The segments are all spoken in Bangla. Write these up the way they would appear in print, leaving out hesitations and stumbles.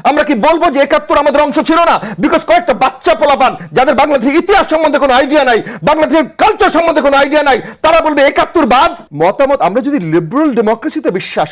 আমরা কি বলবো যে ৭১ আমাদের অংশ ছিল না? বিকজ কয়েকটা বাচ্চা পোলাপান যাদের বাংলাদেশের ইতিহাস সম্বন্ধে কোনো আইডিয়া নাই, বাংলাদেশের কালচার সম্বন্ধে কোনো আইডিয়া নাই, তারা বলবে ৭১ বাদ। মতামত আমরা যদি লিবারেল ডেমোক্রেসিতে বিশ্বাস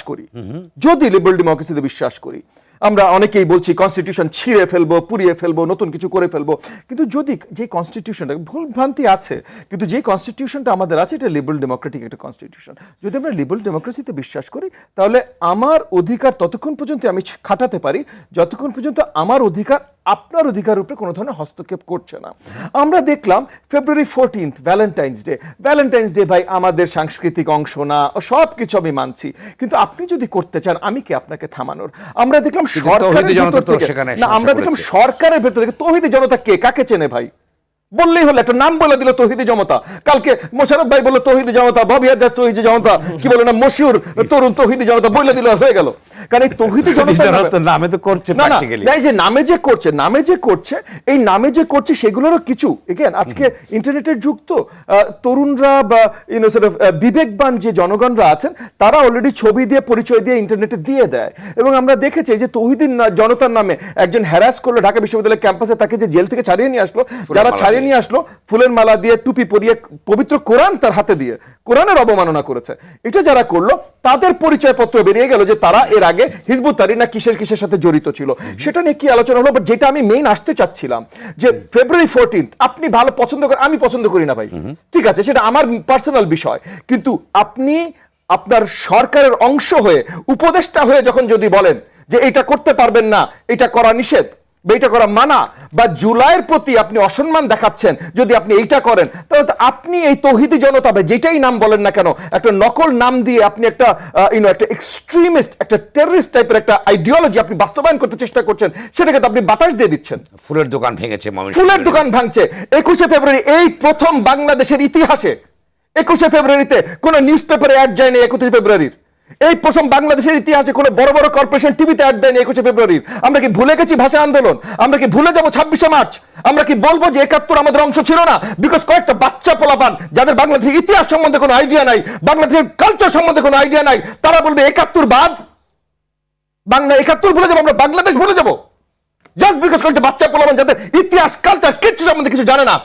করি, আমরা অনেকেই বলছি কনস্টিটিউশন ছিঁড়ে ফেলবো, পুড়িয়ে ফেলবো, নতুন কিছু করে ফেলবো, কিন্তু যদি যে কনস্টিটিউশনটা ভুল ভ্রান্তি আছে, কিন্তু যে কনস্টিটিউশনটা আমাদের আছে এটা লিবারেল ডেমোক্রেটিক একটা কনস্টিটিউশন। যদি আমরা লিবারেল ডেমোক্রেসিতে বিশ্বাস করি তাহলে আমার অধিকার ততক্ষণ পর্যন্ত আমি খাটাতে পারি যতক্ষণ পর্যন্ত আমার অধিকার আপনার অধিকারের উপরে কোনো ধরনের হস্তক্ষেপ করছে না। আমরা দেখলাম ফেব্রুয়ারি 14 ভ্যালেন্টাইন্স ডে ভাই আমাদের সাংস্কৃতিক অংশ না, সব কিছু আমি মানছি, কিন্তু আপনি যদি করতে চান আমি কি আপনাকে থামানোর? আমরা দেখলাম সরকারের ভেতর থেকে সরকারের ভেতর থেকে তৌহিদি জনতা কে কাকে চেনে ভাই? বললেই হলো, একটা নাম বলে দিল তৌহিদি জনতা। কালকে মোশাররফ ভাই বললো তৌহিদি জনতা, ববি আজাদ তৌহিদি জনতা, কি বলে না মশিউর তরুণ তৌহিদি জনতা বলে দিল, হয়ে গেল। কারণ এই তৌহিদি জনতা নামে তো করছে প্র্যাকটিক্যালি, না যে নামে যে করছে সেগুলোরও কিছু এগেন আজকে ইন্টারনেটের যুগ, তো তরুণরা বা বিবেকবান যে জনগণরা আছেন তারা অলরেডি ছবি দিয়ে পরিচয় দিয়ে ইন্টারনেটে দিয়ে দেয়। এবং আমরা দেখেছি যে তৌহিদি জনতার নামে একজন হ্যারাস করলো ঢাকা বিশ্ববিদ্যালয়ের ক্যাম্পাসে, তাকে যে জেল থেকে ছাড়িয়ে নিয়ে আসলো, যারা ছাড়িয়ে নিয়ে আসলো ফুলের মালা দিয়ে, টুপি পরিয়ে, পবিত্র কোরআন তার হাতে দিয়ে কোরআনের অবমাননা করেছে, এটা যারা করলো তাদের পরিচয় পত্র বেরিয়ে গেল যে তারা এর আগে হিজবুত তাহরির না কিসের সাথে জড়িত ছিল। সেটা নিয়ে কি আলোচনা হলো, বাট যেটা আমি মেইন আসতে চাচ্ছিলাম যে ফেব্রুয়ারি 14 আপনি ভালো পছন্দ করেন, আমি পছন্দ করি না ভাই, ঠিক আছে, সেটা আমার পার্সোনাল বিষয়, কিন্তু আপনি আপনার সরকারের অংশ হয়ে উপদেষ্টা হয়ে যখন যদি বলেন যে এটা করতে পারবেন না, এটা করা নিষেধ বা এটা করা মানা, বা জুলাইয়ের প্রতি আপনি অসম্মান দেখাচ্ছেন যদি আপনি এইটা করেন, তাহলে আপনি এই তৌহিদি জনতা বা যেটাই নাম বলেন না কেন একটা নকল নাম দিয়ে আপনি একটা একটা এক্সট্রিমিস্ট, একটা টেররিস্ট টাইপের একটা আইডিওলজি আপনি বাস্তবায়ন করতে চেষ্টা করছেন, সেটাকে তো আপনি বাতাস দিয়ে দিচ্ছেন। ফুলের দোকান ভেঙেছে, ফুলের দোকান ভাঙছে 21শে ফেব্রুয়ারি, এই প্রথম বাংলাদেশের ইতিহাসে 21শে ফেব্রুয়ারিতে কোন নিউজ পেপারে অ্যাড যায়নি 31শে ফেব্রুয়ারির, এই প্রথম বাংলাদেশের ইতিহাসে কোনো বড় বড় কর্পোরেশন টিভিতে অ্যাড দেয়নি 21শে ফেব্রুয়ারির। আমরা কি ভুলে গেছি ভাষা আন্দোলন? আমরা কি ভুলে যাব 26শে মার্চ? আমরা কি বলবো যে ৭১ আমাদের অংশ ছিল না? বিকজ কয়েকটা বাচ্চা পোলাপান যাদের বাংলাদেশের ইতিহাস সম্বন্ধে কোনো আইডিয়া নাই, বাংলাদেশের কালচার সম্বন্ধে কোনো আইডিয়া নাই, তারা বলবে ৭১ বাদ, বাংলা ৭১ ভুলে যাবো, আমরা বাংলাদেশ ভুলে যাবো, জাস্ট বিকজ কয়েকটা বাচ্চা পোলাপান যাদের ইতিহাস কালচার কিচ্ছু সম্বন্ধে কিছু জানে না,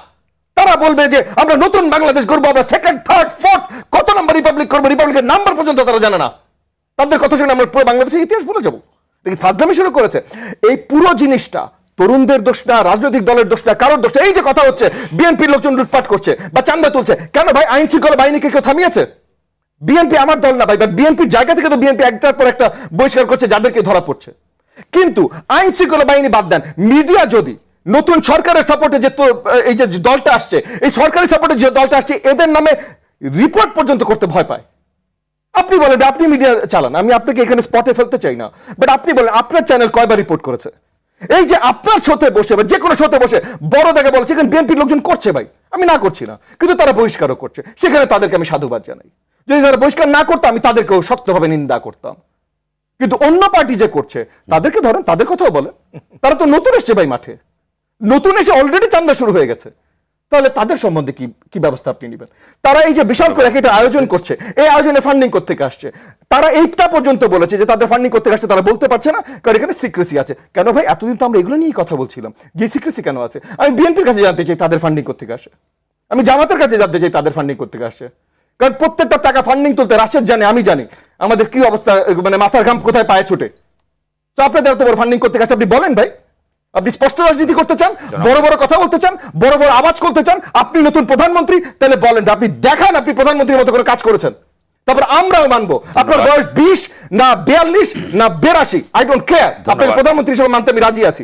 তারা বলবে যে আমরা নতুন বাংলাদেশ করবো, আমরা সেকেন্ড, থার্ড, ফোর্থ কত নাম্বার রিপাবলিক করবো, রিপাবলিকের নাম্বার পর্যন্ত তারা জানে না। তাদের কথা শুনে আমরা পুরো বাংলাদেশের ইতিহাস ভুলে যাবো। ফাজলামি শুরু করেছে। এই পুরো জিনিসটা তরুণদের দোষ না, রাজনৈতিক দলের দোষ না, কারোর দোষ না। এই যে কথা হচ্ছে বিএনপির লোকজন লুটপাট করছে বা চান্দা তুলছে, কেন ভাই আইন শৃঙ্খলা বাহিনীকে কেউ থামিয়েছে? বিএনপি আমার দল না ভাই, বিএনপির জায়গা থেকে তো বিএনপি একটার পর একটা বহিষ্কার করছে যাদেরকে ধরা পড়ছে। কিন্তু আইন শৃঙ্খলা বাহিনী বাদ দেন, মিডিয়া যদি নতুন সরকারের সাপোর্টে যে এই যে দলটা আসছে, এই সরকারি সাপোর্টে যে দলটা আসছে, এদের নামে রিপোর্ট পর্যন্ত করতে ভয় পায়। আপনি বলেন আপনি মিডিয়া চালান, আমি আপনাকে এখানে স্পটে ফেলতে চাই না, বাট আপনি বলেন আপনার চ্যানেল কয়বার রিপোর্ট করেছে? এই যে আপনার শোতে বসে বা যে কোনো শোতে বসে বড় দেখে বলছে এখানে বিএনপির লোকজন করছে, ভাই আমি না করছি না, কিন্তু তারা বহিষ্কারও করছে, সেখানে তাদেরকে আমি সাধুবাদ জানাই। যদি তারা বহিষ্কার না করতো আমি তাদেরকেও শক্তভাবে নিন্দা করতাম। কিন্তু অন্য পার্টি যে করছে তাদেরকে ধরেন, তাদের কথাও বলে, তারা তো নতুন এসছে ভাই, মাঠে নতুন এসে অলরেডি চান্দা শুরু হয়ে গেছে, তাহলে তাদের সম্বন্ধে কি ব্যবস্থা আপনি নেবেন? তারা এই যে বিশাল করে একটা আয়োজন করছে, এই আয়োজনে ফান্ডিং করতে আসছে, তারা এইটা পর্যন্ত বলেছে যে তাদের ফান্ডিং করতে আসছে, তারা বলতে পারছে না কারণ এখানে সিক্রেসি আছে। কেন ভাই? এতদিন তো আমরা এগুলো নিয়েই কথা বলছিলাম, যে সিক্রেসি কেন আছে? আমি বিএনপির কাছে জানতে চাই তাদের ফান্ডিং করতে আসে, আমি জামাতের কাছে জানতে চাই তাদের ফান্ডিং করতে আসে, কারণ প্রত্যেকটা টাকা ফান্ডিং তুলতে রাশেদ জানে, আমি জানি আমাদের কি অবস্থা, মানে মাথার ঘাম কোথায় পায়ে ছুটে। তো আপনাদের এত বড় ফান্ডিং করতে আসে, আপনি বলেন ভাই, আপনি স্পষ্ট রাজনীতি করতে চান, বড় বড় কথা বলতে চান, বড় বড় আওয়াজ করতে চান, আপনি নতুন প্রধানমন্ত্রী, তাহলে বলেন, আপনি দেখান আপনি প্রধানমন্ত্রীর মতো করে কাজ করেছেন, তারপর আমরাও মানবো। আপনার বয়স 20 না 42 না 82, আই ডোন্ট কেয়ার, আপনাকে প্রধানমন্ত্রী হিসেবে মানতে আমি রাজি আছি।